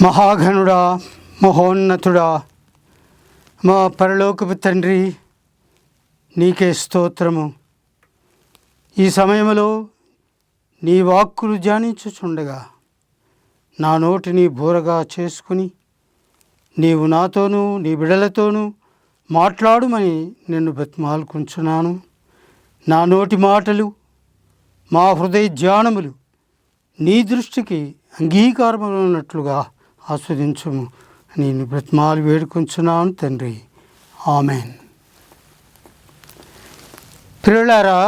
మహాఘనుడా, మహోన్నతుడా, మా పరలోకపు తండ్రి, నీకే స్తోత్రము. ఈ సమయంలో నీ వాక్కులు ధ్యానించుచుండగా నా నోటిని బోరగా చేసుకుని నీవు నాతోనూ నీ బిడలతోనూ మాట్లాడుమని నిన్ను బతిమాలుకుంటున్నాను. నా నోటి మాటలు, మా హృదయ ధ్యానములు నీ దృష్టికి అంగీకారమున్నట్లుగా ఆస్వాదించుము. నేను బ్రతిమాలు వేడుకుంటున్నాను తండ్రి. ఆమెన్. ప్రియులారా,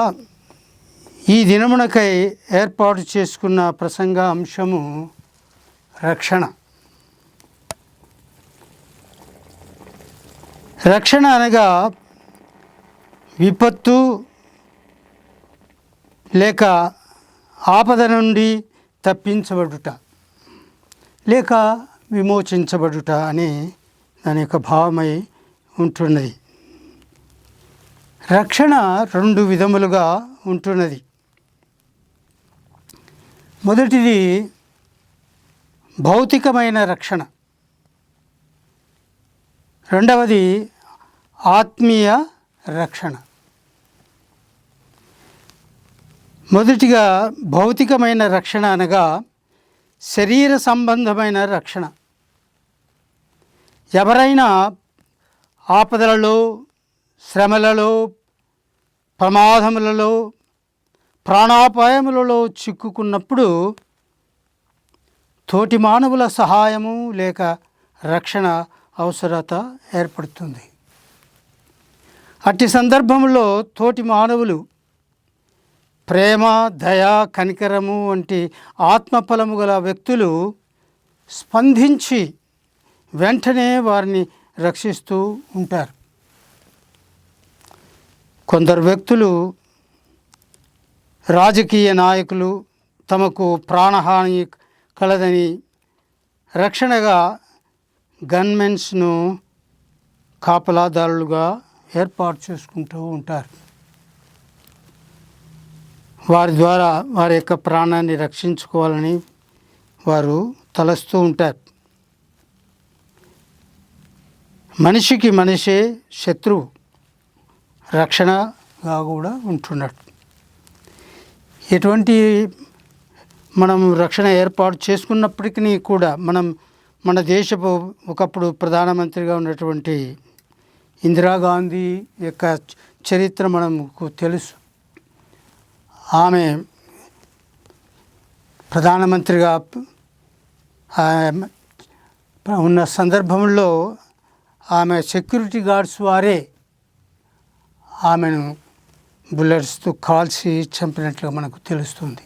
ఈ దినమునకై ఏర్పాటు చేసుకున్న ప్రసంగ అంశము రక్షణ. రక్షణ అనగా విపత్తు లేక ఆపద నుండి తప్పించబడుట లేక విమోచించబడుట అనే దాని యొక్క భావమై ఉంటున్నది. రక్షణ రెండు విధములుగా ఉంటున్నది. మొదటిది భౌతికమైన రక్షణ, రెండవది ఆత్మీయ రక్షణ. మొదటిగా భౌతికమైన రక్షణ అనగా శరీర సంబంధమైన రక్షణ. ఎవరైనా ఆపదలలో, శ్రమలలో, ప్రమాదములలో, ప్రాణాపాయములలో చిక్కుకున్నప్పుడు తోటి మానవుల సహాయము లేక రక్షణ అవసరత ఏర్పడుతుంది. అట్టి సందర్భంలో తోటి మానవులు ప్రేమ, దయ, కనికరము వంటి ఆత్మఫలము గల వ్యక్తులు స్పందించి వెంటనే వారిని రక్షిస్తూ ఉంటారు. కొందరు వ్యక్తులు, రాజకీయ నాయకులు తమకు ప్రాణహాని కలదని రక్షణగా గన్మెన్స్ను కాపలాదారులుగా ఏర్పాటు చేసుకుంటూ ఉంటారు. వారి ద్వారా వారి యొక్క ప్రాణాన్ని రక్షించుకోవాలని వారు తలస్తూ ఉంటారు. మనిషికి మనిషే శత్రువు రక్షణగా కూడా ఉంటున్నాడు. ఎటువంటి మనం రక్షణ ఏర్పాటు చేసుకున్నప్పటికీ కూడా మన దేశపు ఒకప్పుడు ప్రధానమంత్రిగా ఉన్నటువంటి ఇందిరాగాంధీ యొక్క చరిత్ర మనకు తెలుసు. ఆమె ప్రధానమంత్రిగా ఉన్న సందర్భంలో ఆమె సెక్యూరిటీ గార్డ్స్ వారే ఆమెను బుల్లెట్స్తో కాల్చి చంపినట్లుగా మనకు తెలుస్తుంది.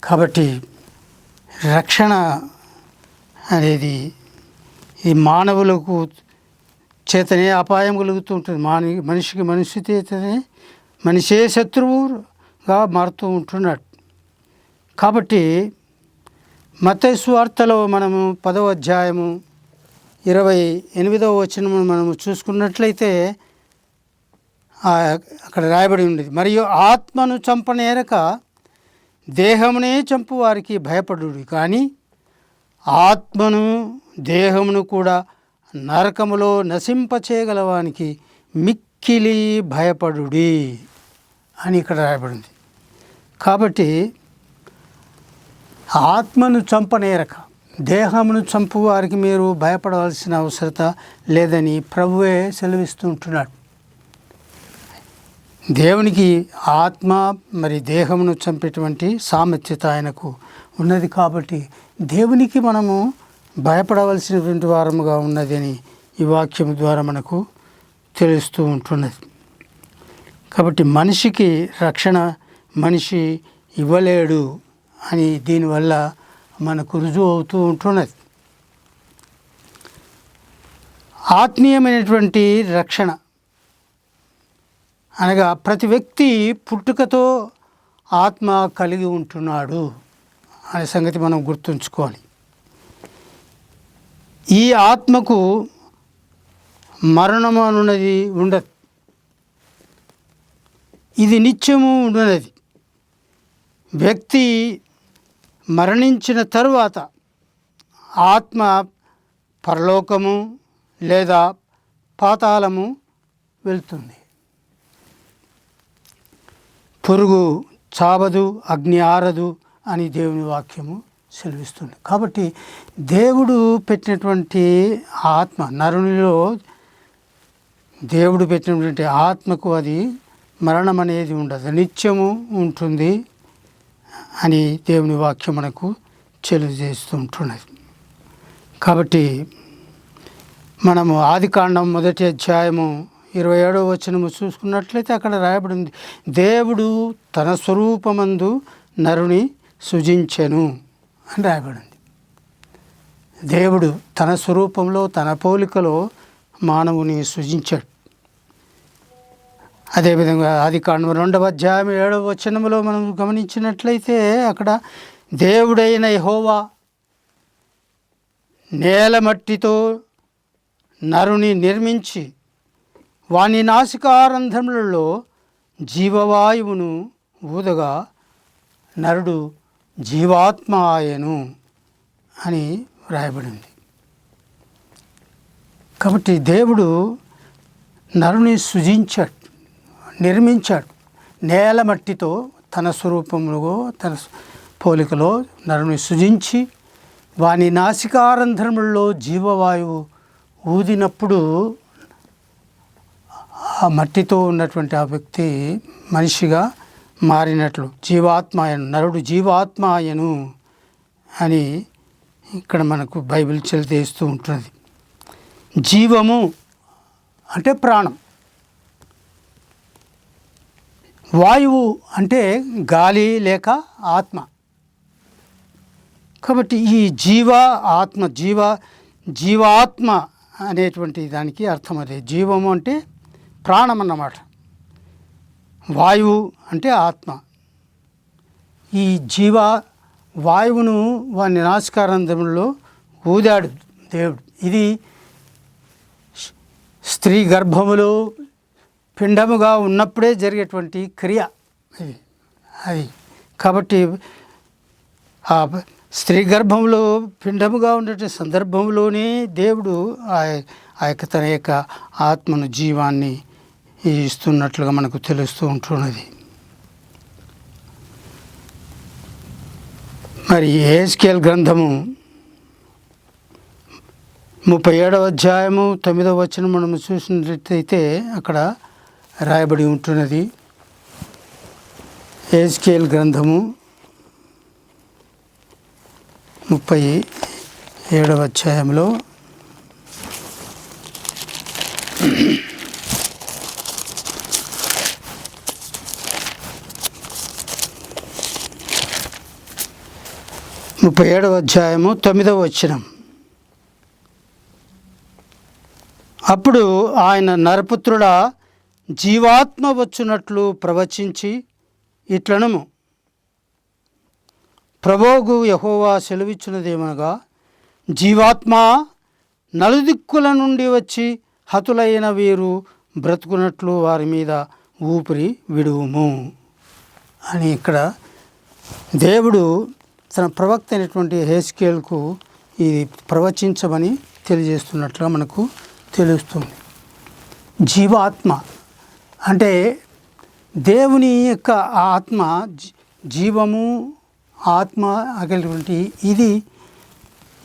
కాబట్టి రక్షణ అనేది ఈ మానవులకు చేతనే అపాయం కలుగుతూ ఉంటుంది. మనిషికి మనిషి చేతనే మనిషే శత్రువుగా మారుతూ ఉంటున్నాడు. కాబట్టి మత్తయి సువార్తలో మనము 10వ అధ్యాయము 28వ వచనము మనము చూసుకున్నట్లయితే అక్కడ రాయబడి ఉండేది, మరియు ఆత్మను చంపనేరక దేహమునే చంపు వారికి భయపడుడి, కానీ ఆత్మను దేహమును కూడా నరకములో నశింపచేయగలవానికి మిక్కిలి భయపడుడి అని ఇక్కడ రాయబడింది. కాబట్టి ఆత్మను చంపనేరక దేహమును చంపు వారికి మీరు భయపడవలసిన అవసరత లేదని ప్రభువే సెలవిస్తూ ఉంటున్నాడు. దేవునికి ఆత్మ మరి దేహమును చంపేటువంటి సామర్థ్యత ఆయనకు ఉన్నది. కాబట్టి దేవునికి మనము భయపడవలసినటువంటి వారముగా ఉన్నది అని ఈ వాక్యం ద్వారా మనకు తెలుస్తూ ఉంటున్నది. కాబట్టి మనిషికి రక్షణ మనిషి ఇవ్వలేడు అని దీనివల్ల మనకు రుజువు అవుతూ ఉంటున్నది. ఆత్మీయమైనటువంటి రక్షణ అనగా ప్రతి వ్యక్తి పుట్టుకతో ఆత్మ కలిగి ఉంటున్నాడు అనే సంగతి మనం గుర్తుంచుకోవాలి. ఈ ఆత్మకు మరణము అనున్నది ఉండదు. ఇది నిత్యము ఉన్నది. వ్యక్తి మరణించిన తరువాత ఆత్మ పరలోకము లేదా పాతాళము వెళ్తుంది. పురుగు చావదు, అగ్ని ఆరదు అని దేవుని వాక్యము సెలవిస్తుంది. కాబట్టి దేవుడు పెట్టినటువంటి ఆత్మ, నరునిలో దేవుడు పెట్టినటువంటి ఆత్మకు అది మరణం అనేది ఉండదు, నిత్యము ఉంటుంది అని దేవుని వాక్యం మనకు తెలియజేస్తుంటున్నది. కాబట్టి మనము ఆదికాండం 1వ అధ్యాయము 27వ వచనము చూసుకున్నట్లయితే అక్కడ రాయబడింది, దేవుడు తన స్వరూపమందు నరుని సృజించెను అని రాయబడింది. దేవుడు తన స్వరూపంలో తన పోలికలో మానవుని సృజించాడు. అదేవిధంగా ఆదికాండం 2వ అధ్యాయం 7వ వచనంలో మనం గమనించినట్లయితే అక్కడ దేవుడైన యెహోవా నేల మట్టితో నరుని నిర్మించి వాని నాసికారంధ్రములలో జీవవాయువును ఊదగా నరుడు జీవాత్మ ఆయను అని వ్రాయబడింది. కాబట్టి దేవుడు నరుని సృజించాడు, నిర్మించాడు. నేల మట్టితో తన స్వరూపంలో తన పోలికలో నరుని సృజించి వాని నాసికారంధ్రములలో జీవవాయువు ఊదినప్పుడు ఆ మట్టితో ఉన్నటువంటి ఆ వ్యక్తి మనిషిగా మారినట్లు జీవాత్మాయను, నరుడు జీవాత్మాయను అని ఇక్కడ మనకు బైబిల్ తెలియజేస్తూ ఉంటుంది. జీవము అంటే ప్రాణం, వాయువు అంటే గాలి లేక ఆత్మ. కాబట్టి ఈ జీవాత్మ అనేటువంటి దానికి అర్థం అదే. జీవము అంటే ప్రాణం అన్నమాట, వాయువు అంటే ఆత్మ. ఈ వాయువును వాని నాసికారంధ్రములో ఊదాడు దేవుడు. ఇది స్త్రీ గర్భములో పిండముగా ఉన్నప్పుడే జరిగేటువంటి క్రియ అది. కాబట్టి ఆ స్త్రీ గర్భంలో పిండముగా ఉండే సందర్భంలోనే దేవుడు ఆ యొక్క తన యొక్క ఆత్మను, జీవాన్ని ఇస్తున్నట్లుగా మనకు తెలుస్తూ ఉంటున్నది. మరి యెహెజ్కేలు గ్రంథము 37వ అధ్యాయము 9వ వచనం మనము చూసినట్లయితే అక్కడ రాయబడి ఉంటున్నది. యెహెజ్కేలు గ్రంథము 37వ అధ్యాయంలో 37వ అధ్యాయము 9వ వచనం. అప్పుడు ఆయన నరపుత్రుడా, జీవాత్మ వచ్చునట్లు ప్రవచించి ఇట్లనము, ప్రభువు యెహోవా సెలవిచ్చినదేమనగా, జీవాత్మ నలుదిక్కుల నుండి వచ్చి హతులైన వీరు బ్రతుకున్నట్లు వారి మీద ఊపిరి విడువుము అని ఇక్కడ దేవుడు తన ప్రవక్త అయినటువంటి యెహెజ్కేలుకు ఇది ప్రవచించమని తెలియజేస్తున్నట్లుగా మనకు తెలుస్తుంది. జీవాత్మ అంటే దేవుని యొక్క ఆత్మ, జీవము ఆత్మ అగలిటువంటి ఇది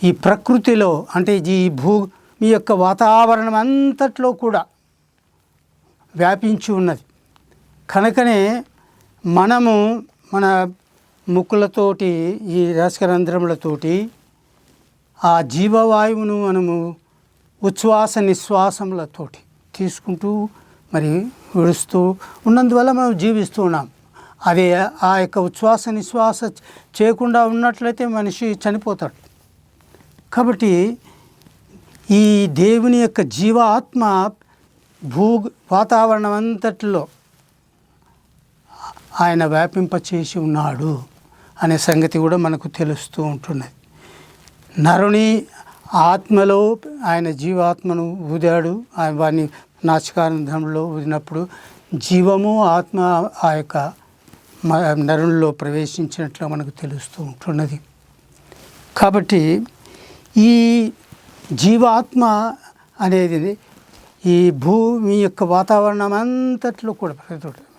ఈ ప్రకృతిలో అంటే ఈ భూమి యొక్క వాతావరణం అంతట్లో కూడా వ్యాపించి ఉన్నది. కనుకనే మనము మన ముక్కులతోటి, ఈ రసరంధ్రములతోటి ఆ జీవవాయువును మనము ఉచ్ఛ్వాస నిశ్వాసములతోటి తీసుకుంటూ మరి విడుస్తూ ఉన్నందువల్ల మనం జీవిస్తూ ఉన్నాం. అదే ఆ యొక్క ఉచ్ఛ్వాస నిశ్వాస చేయకుండా ఉన్నట్లయితే మనిషి చనిపోతాడు. కాబట్టి ఈ దేవుని యొక్క జీవాత్మ వాతావరణం అంతట్లో ఆయన వ్యాపింపచేసి ఉన్నాడు అనే సంగతి కూడా మనకు తెలుస్తూ ఉంటున్నది. నరుని ఆత్మలో ఆయన జీవాత్మను ఊదాడు. ఆయన వారిని నాసికారంధ్రంలో ఊదినప్పుడు జీవము ఆత్మ ఆ యొక్క నరునిలో ప్రవేశించినట్లుగా మనకు తెలుస్తూ ఉంటున్నది. కాబట్టి ఈ జీవాత్మ అనేది ఈ భూమి యొక్క వాతావరణం అంతట్లో కూడా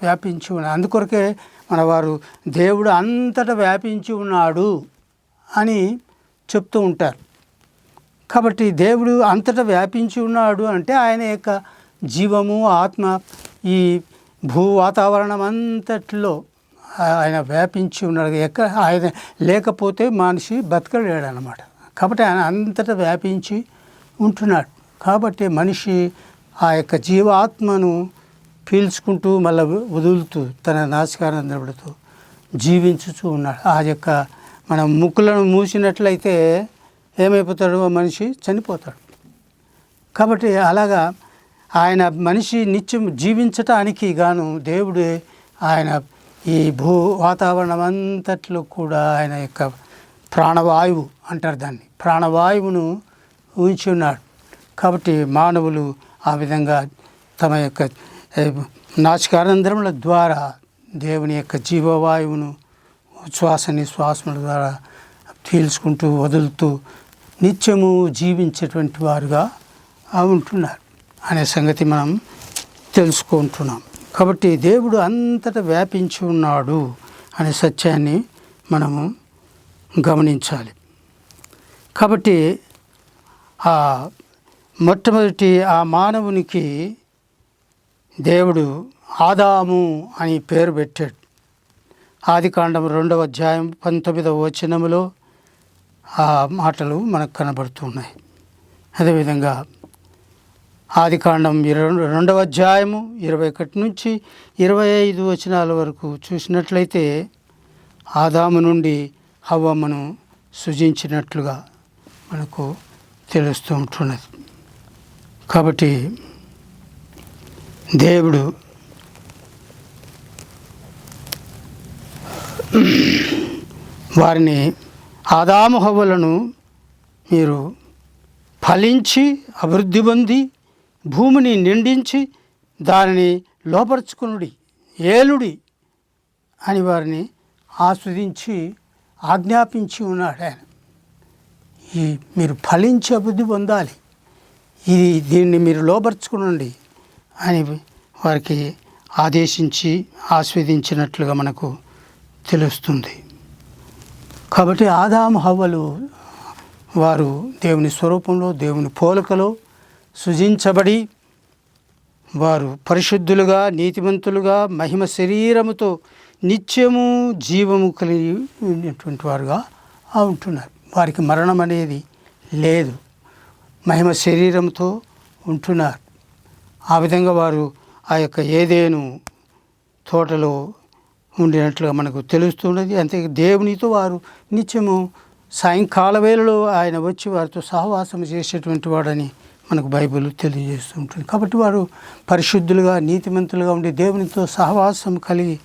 వ్యాపించి ఉన్నాడు. అందుకొరకే మన వారు దేవుడు అంతటా వ్యాపించి ఉన్నాడు అని చెప్తూ ఉంటారు. కాబట్టి దేవుడు అంతటా వ్యాపించి ఉన్నాడు అంటే ఆయన యొక్క జీవము ఆత్మ ఈ భూ వాతావరణం అంతట్లో ఆయన వ్యాపించి ఉన్నాడు. ఆయన లేకపోతే మనిషి బతకలేడు అన్నమాట. కాబట్టి ఆయన అంతటా వ్యాపించి ఉంటున్నాడు. కాబట్టి మనిషి ఆ యొక్క జీవాత్మను పీల్చుకుంటూ మళ్ళీ వదులుతూ తన నాసికానందడుతూ జీవించుతూ ఉన్నాడు. ఆ యొక్క మనం ముక్కులను మూసినట్లయితే ఏమైపోతాడు? మనిషి చనిపోతాడు. కాబట్టి అలాగా ఆయన మనిషి నిత్యం జీవించటానికి గాను దేవుడు ఆయన ఈ భూ వాతావరణం అంతట్లో కూడా ఆయన యొక్క ప్రాణవాయువు అంటారు దాన్ని, ప్రాణవాయువును ఉంచి ఉన్నాడు. కాబట్టి మానవులు ఆ విధంగా తమ యొక్క నాసికారంధ్రముల ద్వారా దేవుని యొక్క జీవవాయువును ఉచ్ఛ్వాస నిశ్వాసముల ద్వారా పీల్చుకుంటూ వదులుతూ నిత్యము జీవించేటువంటి వారుగా ఉంటున్నారు అనే సంగతి మనం తెలుసుకుంటున్నాం. కాబట్టి దేవుడు అంతటా వ్యాపించి ఉన్నాడు అనే సత్యాన్ని మనము గమనించాలి. కాబట్టి ఆ మొట్టమొదటి ఆ మానవునికి దేవుడు ఆదాము అని పేరు పెట్టాడు. ఆదికాండం 2వ అధ్యాయం 19వ వచనములో ఆ మాటలు మనకు కనబడుతున్నాయి. అదేవిధంగా ఆదికాండం 2వ అధ్యాయము 21 నుంచి 25 వచనాల వరకు చూసినట్లయితే ఆదాము నుండి హవ్వమ్మను సృజించినట్లుగా మనకు తెలుస్తూ ఉంటున్నది. కాబట్టి దేవుడు వారిని ఆదాము హవ్వలను మీరు ఫలించి అభివృద్ధి పొంది భూమిని నిండించి దానిని లోపరుచుకునుడి, ఏలుడి అని వారిని ఆస్వాదించి ఆజ్ఞాపించి ఉన్నాడు ఆయన. ఈ మీరు ఫలించి అభివృద్ధి పొందాలి, దీన్ని మీరు లోపరుచుకునండి అని వారికి ఆదేశించి ఆస్వాదించినట్లుగా మనకు తెలుస్తుంది. కాబట్టి ఆదాము హవ్వలు వారు దేవుని స్వరూపంలో దేవుని పోలికలో సృజించబడి వారు పరిశుద్ధులుగా నీతిమంతులుగా మహిమ శరీరముతో నిత్యము జీవము కలిగి ఉన్నటువంటి వారుగా ఉంటున్నారు. వారికి మరణం అనేది లేదు, మహిమ శరీరంతో ఉంటున్నారు. ఆ విధంగా వారు ఆ యొక్క ఏదేను తోటలో ఉండినట్లుగా మనకు తెలుస్తున్నది. అంతే దేవునితో వారు నిత్యము సాయంకాల వేళలో ఆయన వచ్చి వారితో సహవాసం చేసేటువంటి వాడని మనకు బైబిల్ తెలియజేస్తూ ఉంటుంది. కాబట్టి వారు పరిశుద్ధులుగా నీతిమంతులుగా ఉండి దేవునితో సహవాసం కలిగి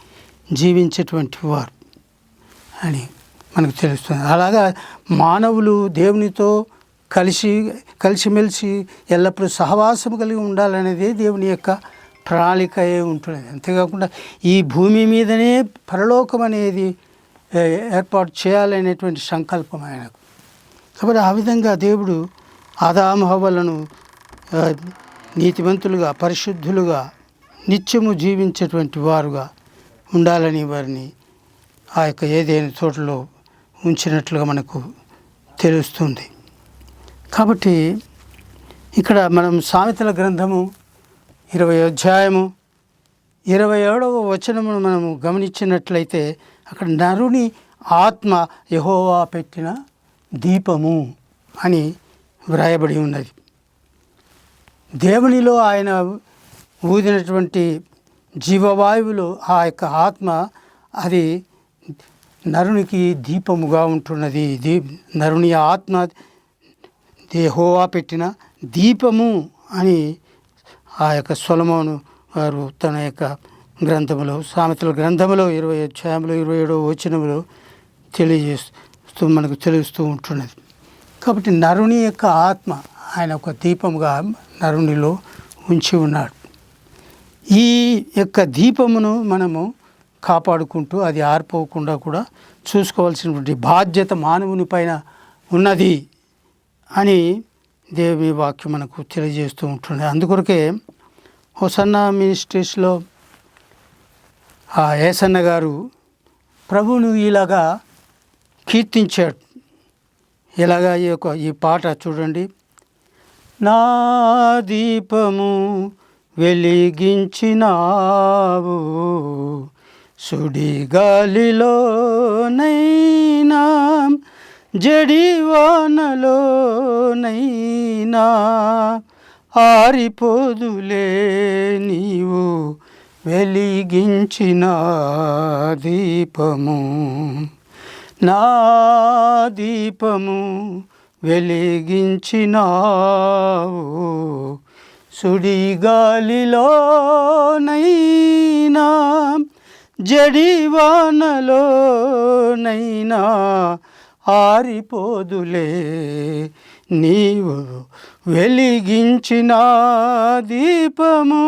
జీవించేటువంటి వారు అని మనకు తెలుస్తుంది. అలాగా మానవులు దేవునితో కలిసిమెలిసి ఎల్లప్పుడూ సహవాసం కలిగి ఉండాలనేదే దేవుని యొక్క ప్రణాళిక ఉంటుంది. అంతేకాకుండా ఈ భూమి మీదనే పరలోకం అనేది ఏర్పాటు చేయాలనేటువంటి సంకల్పం ఆయనకు. కాబట్టి ఆ విధంగా దేవుడు ఆదాము హవ్వలను నీతిమంతులుగా పరిశుద్ధులుగా నిత్యము జీవించేటువంటి వారుగా ఉండాలని వారిని ఆ యొక్క ఏదైనా తోటలో ఉంచినట్లుగా మనకు తెలుస్తుంది. కాబట్టి ఇక్కడ మనం సామెతల గ్రంథము 20వ అధ్యాయము 27వ వచనమును మనము గమనించినట్లయితే అక్కడ నరుని ఆత్మ యెహోవా పెట్టిన దీపము అని వ్రాయబడి ఉన్నది. దేవునిలో ఆయన ఊదినటువంటి జీవవాయువులో ఆ యొక్క ఆత్మ అది నరునికి దీపముగా ఉంటున్నది. నరుని ఆత్మ యెహోవా పెట్టిన దీపము అని ఆ యొక్క సొలొమోను వారు తన యొక్క గ్రంథములో సామెతల గ్రంథములో 20వ అధ్యాయంలో 27వ వచనములో తెలియజేస్తూ మనకు తెలుస్తూ ఉంటున్నది. కాబట్టి నరుని యొక్క ఆత్మ ఆయన ఒక దీపముగా నరునిలో ఉంచి ఉన్నాడు. ఈ యొక్క దీపమును మనము కాపాడుకుంటూ అది ఆరిపోకుండా కూడా చూసుకోవాల్సినటువంటి బాధ్యత మానవుని పైన ఉన్నది అని దేవుని వాక్యం మనకు తెలియజేస్తూ ఉంటుంది. అందుకొరకే హోసన్నా మినిస్ట్రీస్లో యేసన్న గారు ప్రభువును ఇలాగా కీర్తించాడు. ఇలాగా ఈ పాట చూడండి. నా దీపము వెలిగించినావు, సుడిగాలిలోనైనా జడివానలోనైనా ఆరిపోదులే నీవు వెలిగించిన దీపము. నా దీపము వెలిగించినావు, సుడిగాలిలోనైనా జడివానలోనైనా ఆరిపోదులే నీవు వెలిగించిన దీపము,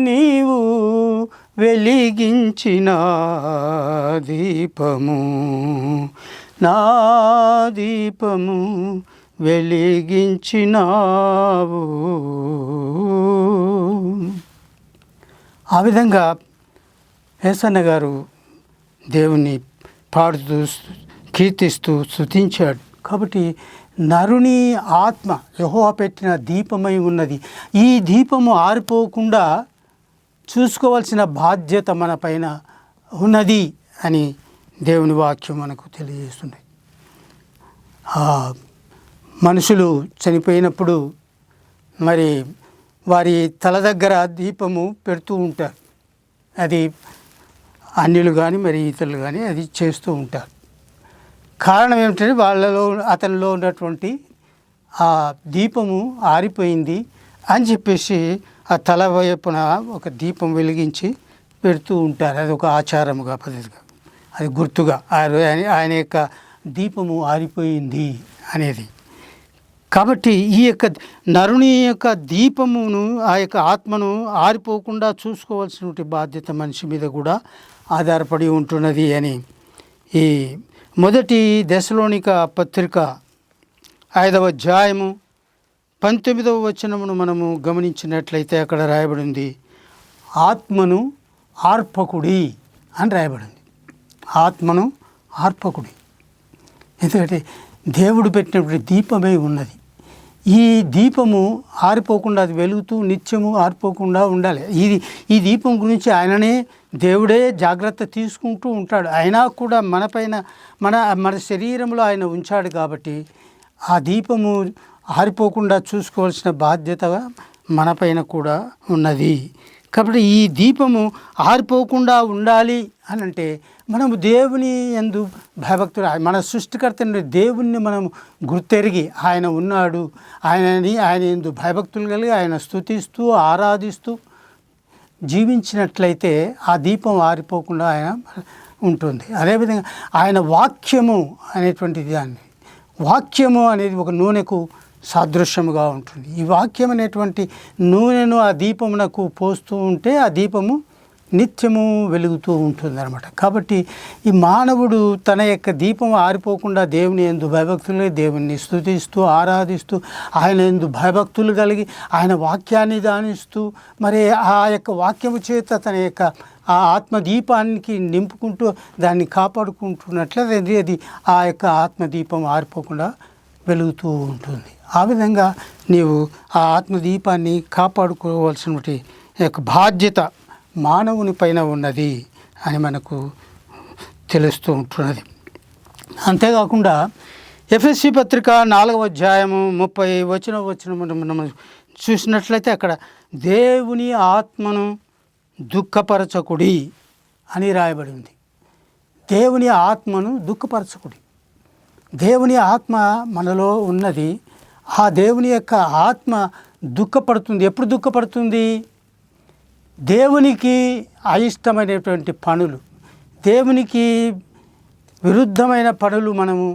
నీవు వెలిగించిన దీపము. నా దీపము వెలిగించినావు. ఆ విధంగా యేసన్న గారు దేవుని పాడుతూ కీర్తిస్తూ స్తుతించాడు. కాబట్టి నరుని ఆత్మ యెహోవా పెట్టిన దీపమై ఉన్నది. ఈ దీపము ఆరిపోకుండా చూసుకోవాల్సిన బాధ్యత మన పైన ఉన్నది అని దేవుని వాక్యం మనకు తెలియజేస్తుంది. మనుషులు చనిపోయినప్పుడు మరి వారి తల దగ్గర దీపము పెడుతూ ఉంటారు. అది అన్యులు కానీ మరి ఇతరులు కానీ అది చేస్తూ ఉంటారు. కారణం ఏమిటంటే అతనిలో ఉన్నటువంటి ఆ దీపము ఆరిపోయింది అని చెప్పేసి ఆ తల వైపున ఒక దీపం వెలిగించి పెడుతూ ఉంటారు. అది ఒక ఆచారముగా పద్ధతిగా, అది గుర్తుగా ఆయన యొక్క దీపము ఆరిపోయింది అనేది. కాబట్టి ఈ యొక్క నరుని యొక్క దీపమును, ఆ యొక్క ఆత్మను ఆరిపోకుండా చూసుకోవాల్సినటువంటి బాధ్యత మనిషి మీద కూడా ఆధారపడి ఉంటున్నది అని ఈ మొదటి దశలోనిక పత్రిక 5వ అధ్యాయము 19వ వచనమును మనము గమనించినట్లయితే అక్కడ రాయబడింది, ఆత్మను ఆర్పకుడి అని రాయబడింది. ఆత్మను ఆర్పకుడి. ఎందుకంటే దేవుడు పెట్టినటువంటి దీపమే ఉన్నది. ఈ దీపము ఆరిపోకుండా, అది వెలుగుతూ నిత్యము ఆరిపోకుండా ఉండాలి. ఈ దీపం గురించి ఆయననే దేవుడే జాగ్రత్త తీసుకుంటూ ఉంటాడు. అయినా కూడా మన శరీరంలో ఆయన ఉంచాడు. కాబట్టి ఆ దీపము ఆరిపోకుండా చూసుకోవాల్సిన బాధ్యత మనపైన కూడా ఉన్నది. కాబట్టి ఈ దీపము ఆరిపోకుండా ఉండాలి అని అంటే మనము దేవుని యందు భయభక్తులు, మన సృష్టికర్త దేవుణ్ణి మనం గుర్తెరిగి ఆయన ఉన్నాడు, ఆయన యందు భయభక్తులు కలిగి ఆయన స్తుతిస్తూ ఆరాధిస్తూ జీవించినట్లయితే ఆ దీపం ఆరిపోకుండా ఆయన ఉంటుంది. అదేవిధంగా ఆయన వాక్యము అనేటువంటి దాన్ని, వాక్యము అనేది ఒక నూనెకు సాదృశ్యముగా ఉంటుంది. ఈ వాక్యం అనేటువంటి నూనెను ఆ దీపమునకు పోస్తూ ఉంటే ఆ దీపము నిత్యము వెలుగుతూ ఉంటుంది అన్నమాట. కాబట్టి ఈ మానవుడు తన యొక్క దీపం ఆరిపోకుండా దేవుని యందు భయభక్తులు, దేవుని స్తుతిస్తూ ఆరాధిస్తూ ఆయన యందు భయభక్తులు కలిగి ఆయన వాక్యాన్ని ధ్యానిస్తూ మరి ఆ యొక్క వాక్యము చేత తన యొక్క ఆ ఆత్మదీపానికి నింపుకుంటూ దాన్ని కాపాడుకుంటున్నట్లయితే అది ఆ యొక్క ఆత్మదీపం ఆరిపోకుండా వెలుగుతూ ఉంటుంది. ఆ విధంగా నీవు ఆ ఆత్మదీపాన్ని కాపాడుకోవాల్సినటువంటి యొక్క బాధ్యత మానవుని పైన ఉన్నది అని మనకు తెలుస్తూ ఉంటున్నది. అంతేకాకుండా ఎఫెసీ పత్రిక 4వ అధ్యాయము 30 వచనం మనం చూసినట్లయితే అక్కడ దేవుని ఆత్మను దుఃఖపరచకుడి అని రాయబడి ఉంది. దేవుని ఆత్మను దుఃఖపరచకుడి. దేవుని ఆత్మ మనలో ఉన్నది. ఆ దేవుని యొక్క ఆత్మ దుఃఖపడుతుంది. ఎప్పుడు దుఃఖపడుతుంది? దేవునికి అయిష్టమైనటువంటి పనులు, దేవునికి విరుద్ధమైన పనులు మనము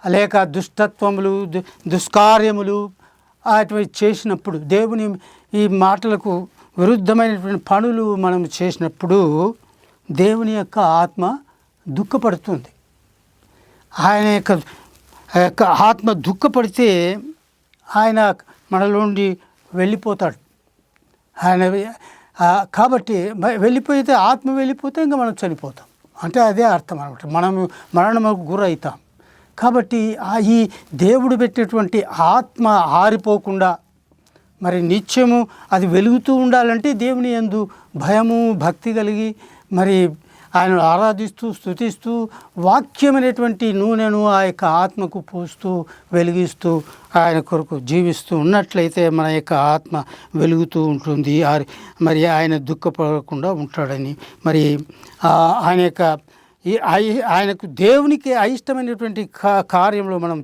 లేక దుష్టత్వములు, దుష్కార్యములు అటువంటి చేసినప్పుడు, దేవుని ఈ మాటలకు విరుద్ధమైనటువంటి పనులు మనం చేసినప్పుడు దేవుని యొక్క ఆత్మ దుఃఖపడుతుంది. ఆయన యొక్క ఆ యొక్క ఆత్మ దుఃఖపడితే ఆయన మనలో నుండి వెళ్ళిపోతాడు. ఆయన కాబట్టి వెళ్ళిపోతే ఆత్మ వెళ్ళిపోతే ఇంకా మనం చనిపోతాం, అంటే అదే అర్థం అనమాట. మనము మరణముకు గురవుతాం. కాబట్టి ఈ దేవుడు పెట్టేటువంటి ఆత్మ ఆరిపోకుండా మరి నిత్యము అది వెలుగుతూ ఉండాలంటే దేవుని యందు భయము భక్తి కలిగి మరి ఆయనను ఆరాధిస్తూ స్తుతిస్తూ వాక్యమైనటువంటి నూనెను ఆ యొక్క ఆత్మకు పూస్తూ వెలిగిస్తూ ఆయన కొరకు జీవిస్తూ ఉన్నట్లయితే మన యొక్క ఆత్మ వెలుగుతూ ఉంటుంది. మరి ఆయన దుఃఖపడకుండా ఉంటాడని మరి ఆయన యొక్క ఆయనకు దేవునికి అయిష్టమైనటువంటి కార్యంలో మనం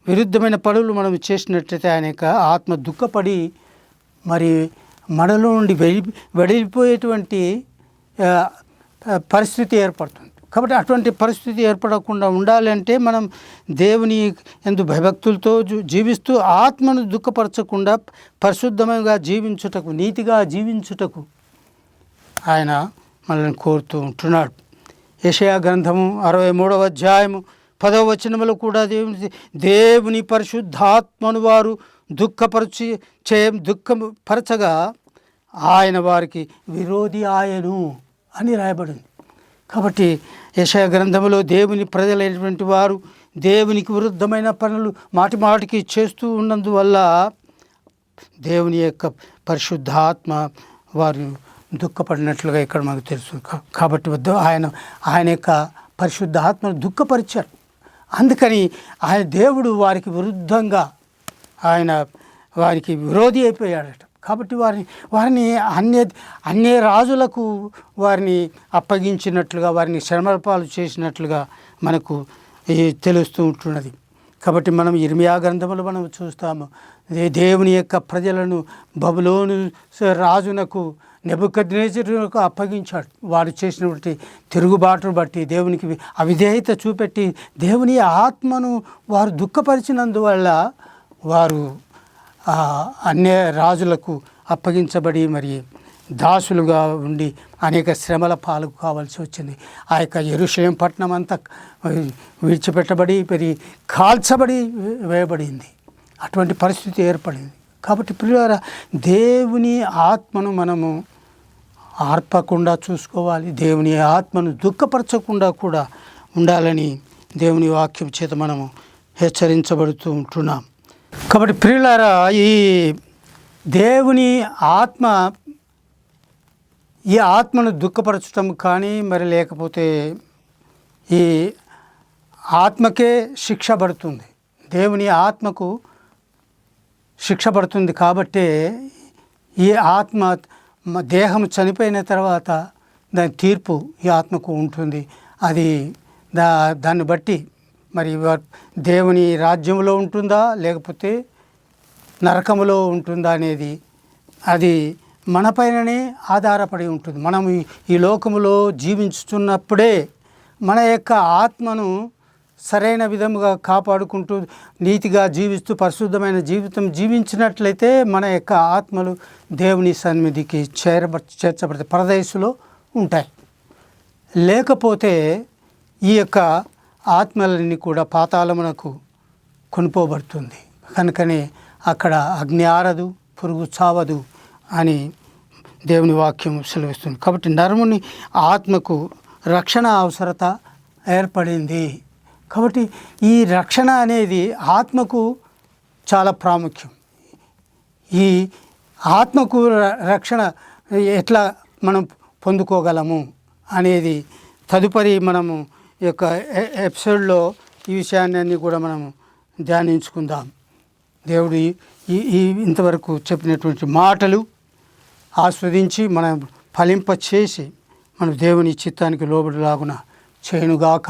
విరుద్ధమైన పనులు మనం చేసినట్లయితే ఆయన యొక్క ఆత్మ దుఃఖపడి మరి మనలో నుండి వెడిలిపోయేటువంటి పరిస్థితి ఏర్పడుతుంది. కాబట్టి అటువంటి పరిస్థితి ఏర్పడకుండా ఉండాలంటే మనం దేవుని యందు భయభక్తులతో జీవిస్తూ ఆత్మను దుఃఖపరచకుండా పరిశుద్ధంగా జీవించుటకు, నీతిగా జీవించుటకు ఆయన మనల్ని కోరుతూ ఉంటున్నాడు. యెషయా గ్రంథము 63వ అధ్యాయము 10వ వచనములో కూడా దేవుని పరిశుద్ధాత్మను వారు దుఃఖపరచగా ఆయన వారికి విరోధి ఆయను అని రాయబడింది. కాబట్టి యెషయా గ్రంథంలో దేవుని ప్రజలైనటువంటి వారు దేవునికి విరుద్ధమైన పనులు మాటిమాటికి చేస్తూ ఉన్నందువల్ల దేవుని యొక్క పరిశుద్ధాత్మ వారు దుఃఖపడినట్లుగా ఇక్కడ మనకు తెలుసు. కాబట్టి ఆయన యొక్క పరిశుద్ధాత్మను దుఃఖపరిచారు. అందుకని ఆయన దేవుడు వారికి విరుద్ధంగా ఆయన వారికి విరోధి అయిపోయాడట. కాబట్టి వారిని అన్య రాజులకు వారిని అప్పగించినట్లుగా, వారిని శ్రమల పాలు చేసినట్లుగా మనకు తెలుస్తూ ఉంటున్నది. కాబట్టి మనం ఇర్మియా గ్రంథంలో మనం చూస్తాము, దేవుని యొక్క ప్రజలను బబులోను రాజునకు నెబుకద్నెజరుకు అప్పగించాడు. వారు చేసినటువంటి తిరుగుబాటును బట్టి దేవునికి అవిధేయత చూపెట్టి దేవుని ఆత్మను వారు దుఃఖపరిచినందువల్ల వారు అన్య రాజులకు అప్పగించబడి మరి దాసులుగా ఉండి అనేక శ్రమల పాలు కావాల్సి వచ్చింది. ఆ యొక్క యెరూషలేము పట్టణం అంతా విడిచిపెట్టబడి మరి కాల్చబడి వేయబడింది. అటువంటి పరిస్థితి ఏర్పడింది. కాబట్టి ప్రియులారా, దేవుని ఆత్మను మనము ఆర్పకుండా చూసుకోవాలి. దేవుని ఆత్మను దుఃఖపరచకుండా కూడా ఉండాలని దేవుని వాక్యం చేత మనము హెచ్చరించబడుతూ ఉంటున్నాం. కాబట్టి ప్రియులారా, ఈ దేవుని ఆత్మ ఈ ఆత్మను దుఃఖపరచటం కానీ మరి లేకపోతే ఈ ఆత్మకే శిక్ష పడుతుంది. దేవుని ఆత్మకు శిక్ష పడుతుంది. కాబట్టే ఈ ఆత్మ దేహం చనిపోయిన తర్వాత దాని తీర్పు ఈ ఆత్మకు ఉంటుంది. అది దాన్ని బట్టి మరి దేవుని రాజ్యంలో ఉంటుందా లేకపోతే నరకములో ఉంటుందా అనేది అది మనపైననే ఆధారపడి ఉంటుంది. మనం ఈ లోకములో జీవించుతున్నప్పుడే మన యొక్క ఆత్మను సరైన విధముగా కాపాడుకుంటూ నీతిగా జీవిస్తూ పరిశుద్ధమైన జీవితం జీవించినట్లయితే మన యొక్క ఆత్మలు దేవుని సన్నిధికి చేర్చబడితే పరదేశులో ఉంటాయి. లేకపోతే ఈ యొక్క ఆత్మలన్నీ కూడా పాతాళమునకు కొనిపోబడుతుంది. కనుకనే అక్కడ అగ్ని ఆరదు, పురుగు చావదు అని దేవుని వాక్యం సెలవిస్తుంది. కాబట్టి నరముని ఆత్మకు రక్షణ అవసరత ఏర్పడింది. కాబట్టి ఈ రక్షణ అనేది ఆత్మకు చాలా ప్రాముఖ్యం. ఈ ఆత్మకు రక్షణ ఎట్లా మనం పొందుకోగలము అనేది తదుపరి మనము ఈ యొక్క ఎపిసోడ్లో ఈ విషయాన్ని కూడా మనము ధ్యానించుకుందాం. దేవుడు ఈ ఇంతవరకు చెప్పినటువంటి మాటలు ఆస్వాదించి మనం ఫలింపచేసి మన దేవుని చిత్తానికి లోబడిలాగున చేయనుగాక.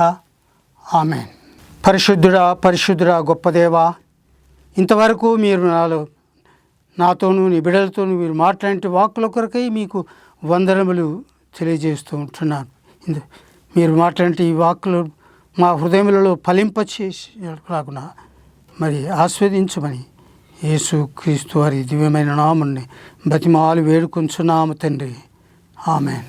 ఆమెన్. పరిశుద్ధుడా గొప్ప దేవా, ఇంతవరకు మీరు నాతోనూ నీ బిడ్డలతోనూ మీరు మాట్లాడే వాక్కుల కొరకై మీకు వందనములు తెలియజేస్తూ ఉంటున్నాను. మీరు మాట్లాడే ఈ వాక్కులు మా హృదయములలో ఫలింపచేసేలాగున మరి ఆస్వాదించమని యేసు క్రీస్తు వారి దివ్యమైన నామముని బతిమాలు వేడుకొంచున్నాము తండ్రి. ఆమెన్.